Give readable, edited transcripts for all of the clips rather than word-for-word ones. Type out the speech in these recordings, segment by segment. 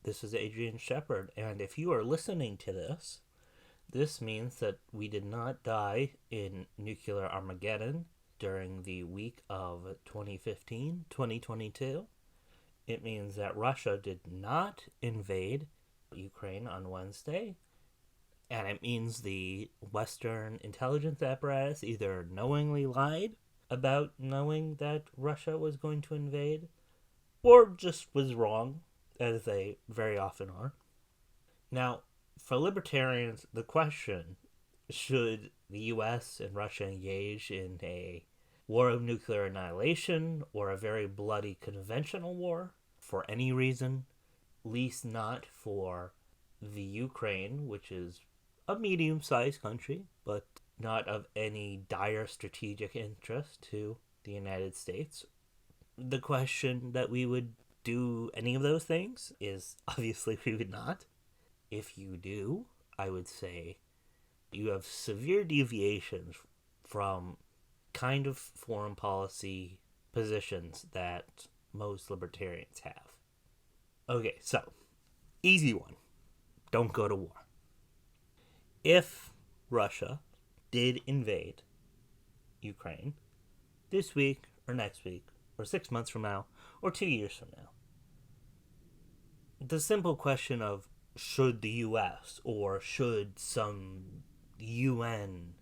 This is Adrian Shepard, and if you are listening to this, this means that we did not die in nuclear Armageddon during the week of 2015, 2022. It means that Russia did not invade Ukraine on Wednesday, and it means the Western intelligence apparatus either knowingly lied about knowing that Russia was going to invade, or just was wrong, as they very often are. Now, for libertarians, the question, should the US and Russia engage in a war of nuclear annihilation or a very bloody conventional war for any reason, least not for the Ukraine, which is a medium-sized country, but not of any dire strategic interest to the United States. The question that we would do any of those things is obviously we would not. If you do, I would say you have severe deviations from kind of foreign policy positions that most libertarians have. Okay, so, easy one. Don't go to war. If Russia did invade Ukraine this week or next week or 6 months from now or 2 years from now, the simple question of should the US or should some UN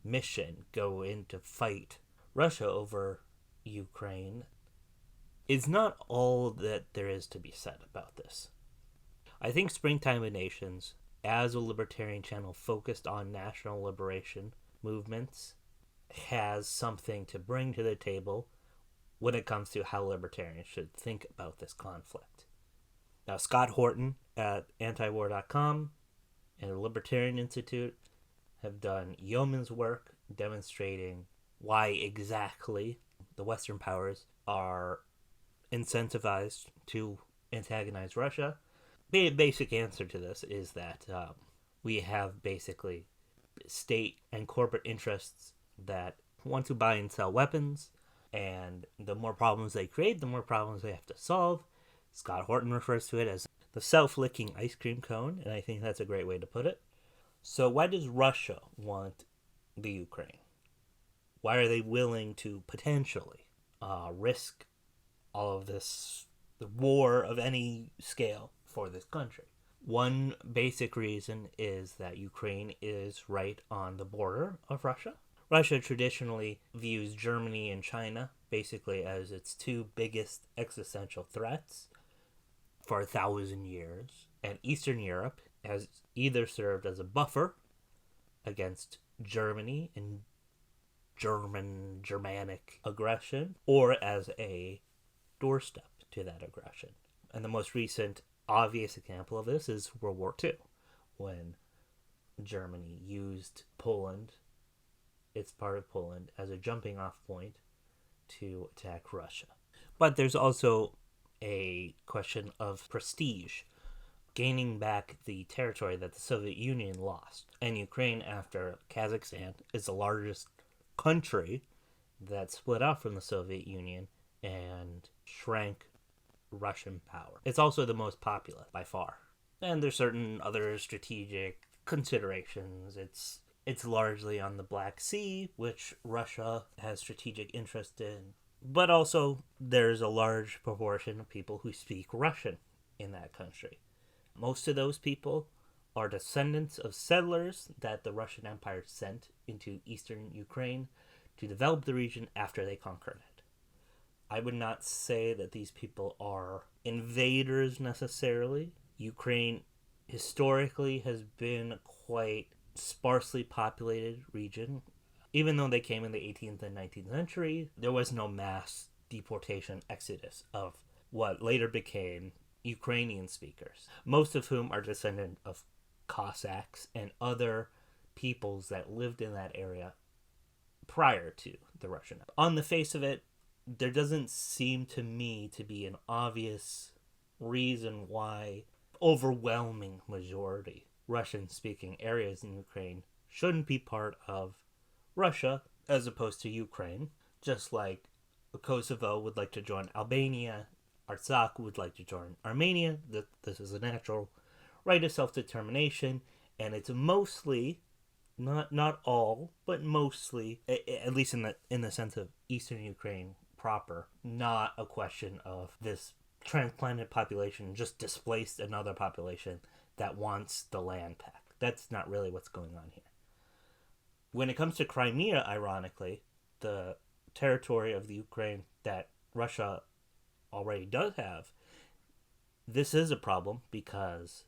mission go in to fight Russia over Ukraine is not all that there is to be said about this. I think Springtime of Nations, as a libertarian channel focused on national liberation movements, has something to bring to the table when it comes to how libertarians should think about this conflict. Now, Scott Horton at antiwar.com and the Libertarian Institute have done yeoman's work demonstrating why exactly the Western powers are incentivized to antagonize Russia. The basic answer to this is that we have basically state and corporate interests that want to buy and sell weapons, and the more problems they create, the more problems they have to solve. Scott Horton refers to it as the self-licking ice cream cone, and I think that's a great way to put it. So why does Russia want the Ukraine? Why are they willing to potentially risk all of this war of any scale for this country? One basic reason is that Ukraine is right on the border of Russia. Russia traditionally views Germany and China basically as its two biggest existential threats for 1,000 years, and Eastern Europe has either served as a buffer against Germany and Germanic aggression, or as a doorstep to that aggression. And the most recent obvious example of this is World War II, when Germany used Poland, its part of Poland, as a jumping off point to attack Russia. But there's also a question of prestige, gaining back the territory that the Soviet Union lost. And Ukraine, after Kazakhstan, is the largest country that split off from the Soviet Union and shrank Russian power. It's also the most populous by far. And there's certain other strategic considerations. It's largely on the Black Sea, which Russia has strategic interest in. But also, there's a large proportion of people who speak Russian in that country. Most of those people are descendants of settlers that the Russian Empire sent into eastern Ukraine to develop the region after they conquered it. I would not say that these people are invaders necessarily. Ukraine historically has been quite sparsely populated region. Even though they came in the 18th and 19th century, there was no mass deportation exodus of what later became Ukrainian speakers, most of whom are descendant of Cossacks and other peoples that lived in that area prior to the Russian. On the face of it, there doesn't seem to me to be an obvious reason why overwhelming majority Russian-speaking areas in Ukraine shouldn't be part of Russia as opposed to Ukraine, just like Kosovo would like to join Albania Artsakh would like to join Armenia. This is a natural right of self-determination, and it's mostly, not all, but mostly, at least in the sense of Eastern Ukraine proper, not a question of this transplanted population just displaced another population that wants the land back. That's not really what's going on here. When it comes to Crimea, ironically, the territory of the Ukraine that Russia already does have, this is a problem because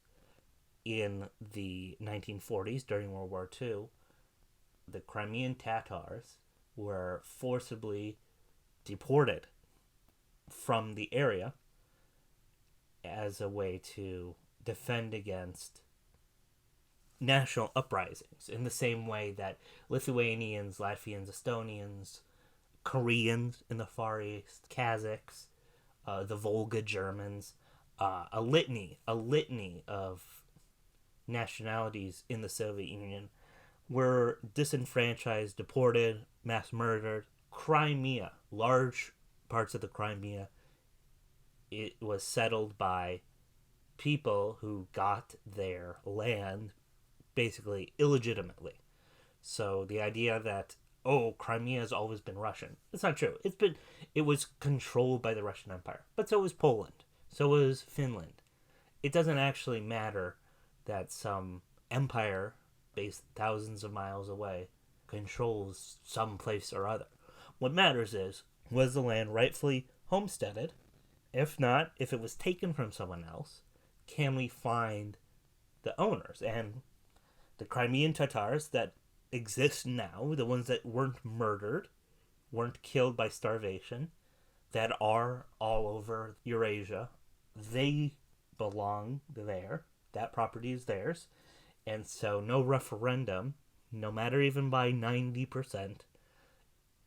in the 1940s, during World War II, the Crimean Tatars were forcibly deported from the area as a way to defend against national uprisings, in the same way that Lithuanians, Latvians, Estonians, Koreans in the Far East, Kazakhs, the Volga Germans, a litany of nationalities in the Soviet Union were disenfranchised, deported, mass murdered. Crimea, large parts of the Crimea, it was settled by people who got their land basically illegitimately. So the idea that, oh, Crimea has always been Russian, it's not true. It was controlled by the Russian Empire, but so was Poland, so was Finland. It doesn't actually matter that some empire based thousands of miles away controls some place or other. What matters is, was the land rightfully homesteaded? If not, if it was taken from someone else, can we find the owners? And the Crimean Tatars that exist now, the ones that weren't murdered, weren't killed by starvation, that are all over Eurasia, they belong there. That property is theirs. And so no referendum, no matter even by 90%,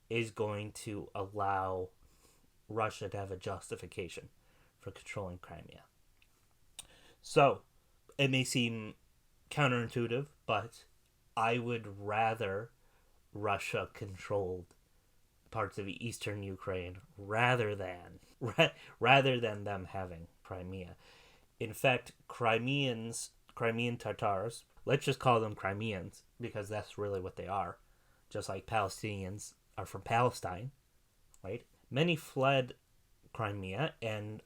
is going to allow Russia to have a justification for controlling Crimea. So, it may seem counterintuitive, but I would rather Russia controlled parts of eastern Ukraine rather than them having Crimea. In fact, Crimean Tatars, let's just call them Crimeans because that's really what they are, just like Palestinians are from Palestine, right? Many fled Crimea and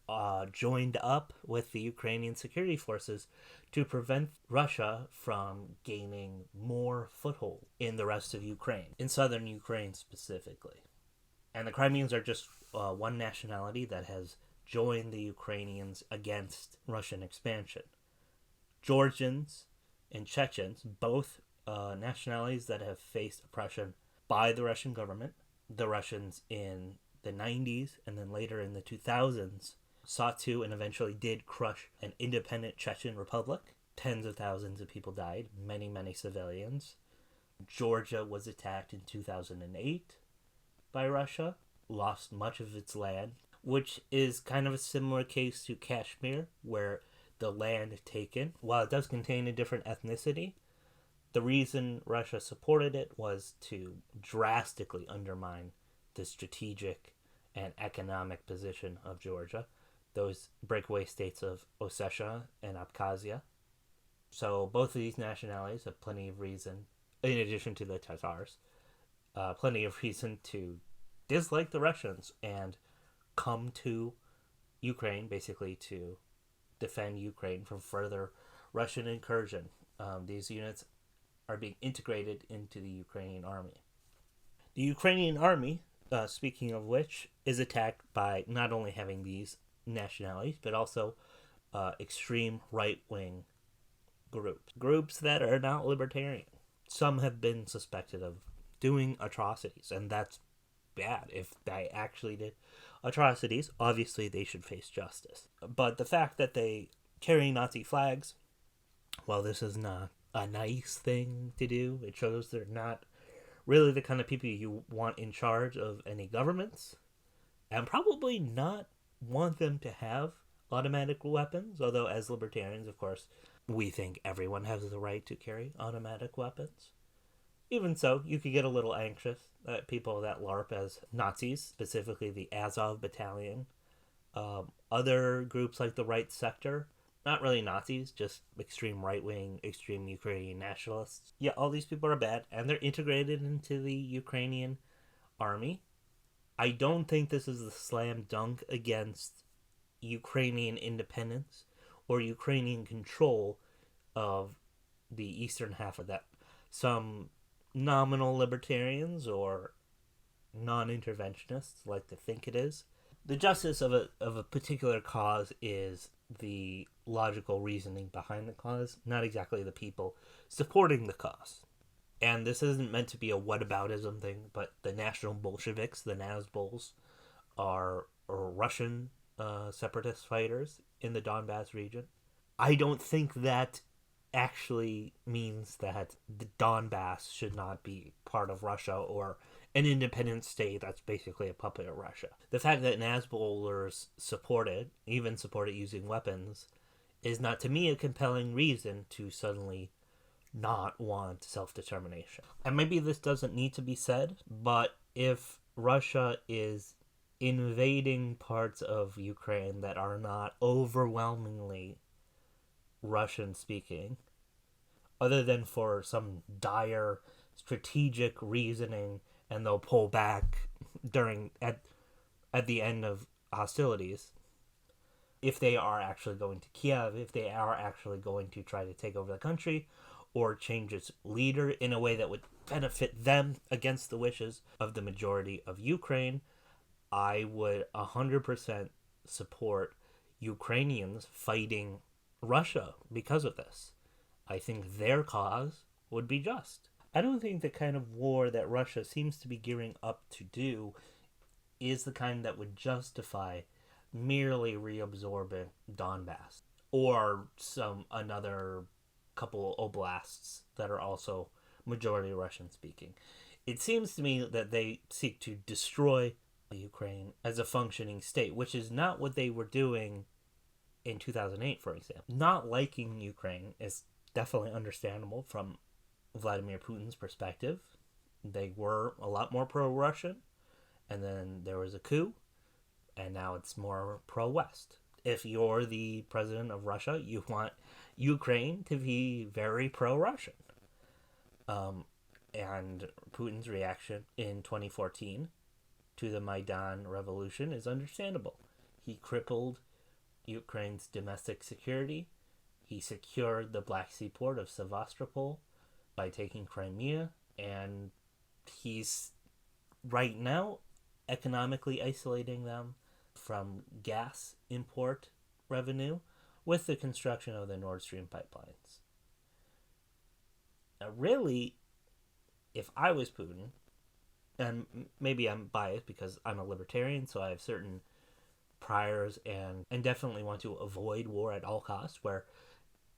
joined up with the Ukrainian security forces to prevent Russia from gaining more foothold in the rest of Ukraine, in southern Ukraine specifically. And the Crimeans are just one nationality that has joined the Ukrainians against Russian expansion. Georgians and Chechens, both nationalities that have faced oppression by the Russian government. The Russians in the 90s and then later in the 2000s sought to and eventually did crush an independent Chechen republic. Tens of thousands of people died, many civilians. Georgia was attacked in 2008 by Russia, lost much of its land, which is kind of a similar case to Kashmir, where the land taken, while it does contain a different ethnicity, the reason Russia supported it was to drastically undermine the strategic and economic position of Georgia, those breakaway states of Ossetia and Abkhazia. So both of these nationalities have plenty of reason, in addition to the Tatars, plenty of reason to dislike the Russians and come to Ukraine, basically to defend Ukraine from further Russian incursion. These units are being integrated into the Ukrainian army. The Ukrainian army, speaking of which, is attacked by not only having these nationalities, but also extreme right-wing groups that are not libertarian. Some have been suspected of doing atrocities, and that's bad. If they actually did atrocities, obviously they should face justice. But the fact that they carry Nazi flags, well, this is not a nice thing to do. It shows they're not really the kind of people you want in charge of any governments, and probably not want them to have automatic weapons, although as libertarians, of course, we think everyone has the right to carry automatic weapons. Even so, you could get a little anxious at people that LARP as Nazis, specifically the Azov Battalion Other groups like the right sector, not really Nazis, just extreme right wing, extreme Ukrainian nationalists. Yeah, all these people are bad, and they're integrated into the Ukrainian army. I don't think this is a slam dunk against Ukrainian independence or Ukrainian control of the eastern half of that. Some nominal libertarians or non interventionists like to think it is. The justice of a particular cause is the logical reasoning behind the cause, not exactly the people supporting the cause. And this isn't meant to be a whataboutism thing, but the National Bolsheviks, the Nazbols, are Russian separatist fighters in the Donbass region. I don't think that actually means that the Donbass should not be part of Russia or an independent state that's basically a puppet of Russia. The fact that Nazbolers support it, even support it using weapons, is not to me a compelling reason to suddenly not want self determination. And maybe this doesn't need to be said, but if Russia is invading parts of Ukraine that are not overwhelmingly Russian speaking, other than for some dire strategic reasoning, and they'll pull back during at the end of hostilities. If they are actually going to Kiev, if they are actually going to try to take over the country or change its leader in a way that would benefit them against the wishes of the majority of Ukraine, I would 100% support Ukrainians fighting Russia because of this. I think their cause would be just. I don't think the kind of war that Russia seems to be gearing up to do is the kind that would justify merely reabsorbing Donbass or some another couple oblasts that are also majority Russian speaking. It seems to me that they seek to destroy Ukraine as a functioning state, which is not what they were doing in 2008, for example. Not liking Ukraine is definitely understandable from Vladimir Putin's perspective. They were a lot more pro-Russian, and then there was a coup, and now it's more pro-West. If you're the president of Russia, you want Ukraine to be very pro-Russian. And Putin's reaction in 2014 to the Maidan revolution is understandable. He crippled Ukraine's domestic security. He secured the Black Sea port of Sevastopol by taking Crimea, and he's right now economically isolating them from gas import revenue with the construction of the Nord Stream pipelines. Now, really, if I was Putin, and maybe I'm biased because I'm a libertarian, so I have certain priors and definitely want to avoid war at all costs, where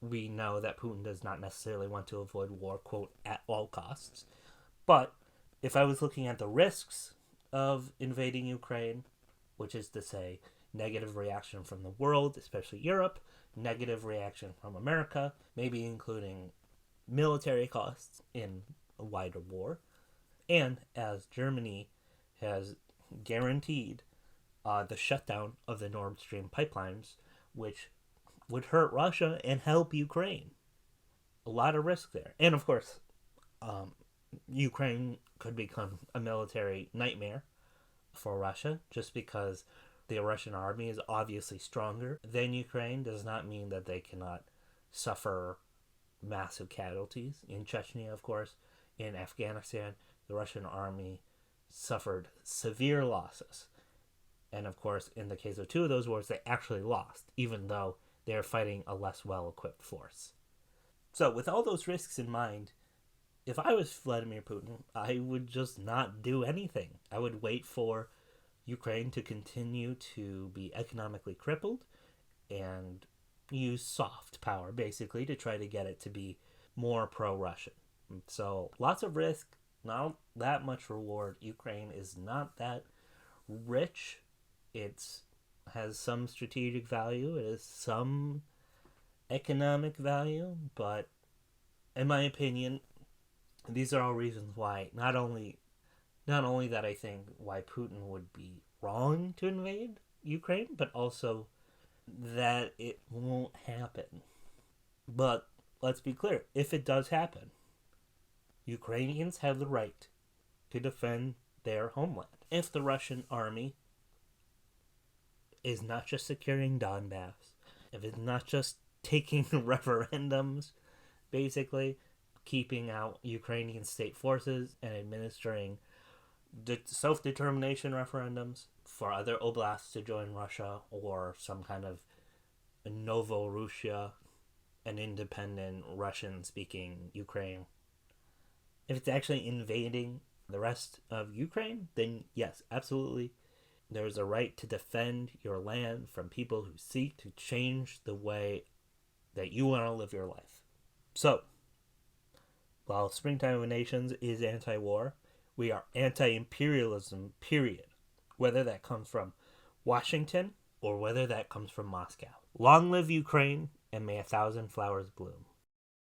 we know that Putin does not necessarily want to avoid war, quote, at all costs. But if I was looking at the risks of invading Ukraine, which is to say negative reaction from the world, especially Europe, negative reaction from America, maybe including military costs in a wider war, and as Germany has guaranteed the shutdown of the Nord Stream pipelines, which would hurt Russia and help Ukraine. A lot of risk there. And of course, Ukraine could become a military nightmare for Russia just because the Russian army is obviously stronger than Ukraine does not mean that they cannot suffer massive casualties. In Chechnya, of course, in Afghanistan, the Russian army suffered severe losses. And of course, in the case of two of those wars, they actually lost, even though they are fighting a less well-equipped force. So with all those risks in mind, if I was Vladimir Putin, I would just not do anything. I would wait for Ukraine to continue to be economically crippled and use soft power, basically, to try to get it to be more pro-Russian. So lots of risk, not that much reward. Ukraine is not that rich. It has some strategic value. It has some economic value, but in my opinion, these are all reasons why not only that I think why Putin would be wrong to invade Ukraine, but also that it won't happen. But let's be clear, if it does happen, Ukrainians have the right to defend their homeland. If the Russian army is not just securing Donbass, if it's not just taking referendums, basically keeping out Ukrainian state forces and administering self-determination referendums for other oblasts to join Russia, or some kind of Novorussia, an independent Russian-speaking Ukraine. If it's actually invading the rest of Ukraine, then yes, absolutely, there's a right to defend your land from people who seek to change the way that you want to live your life. So, while Springtime of Nations is anti-war, we are anti-imperialism, period. Whether that comes from Washington or whether that comes from Moscow. Long live Ukraine, and may 1,000 flowers bloom.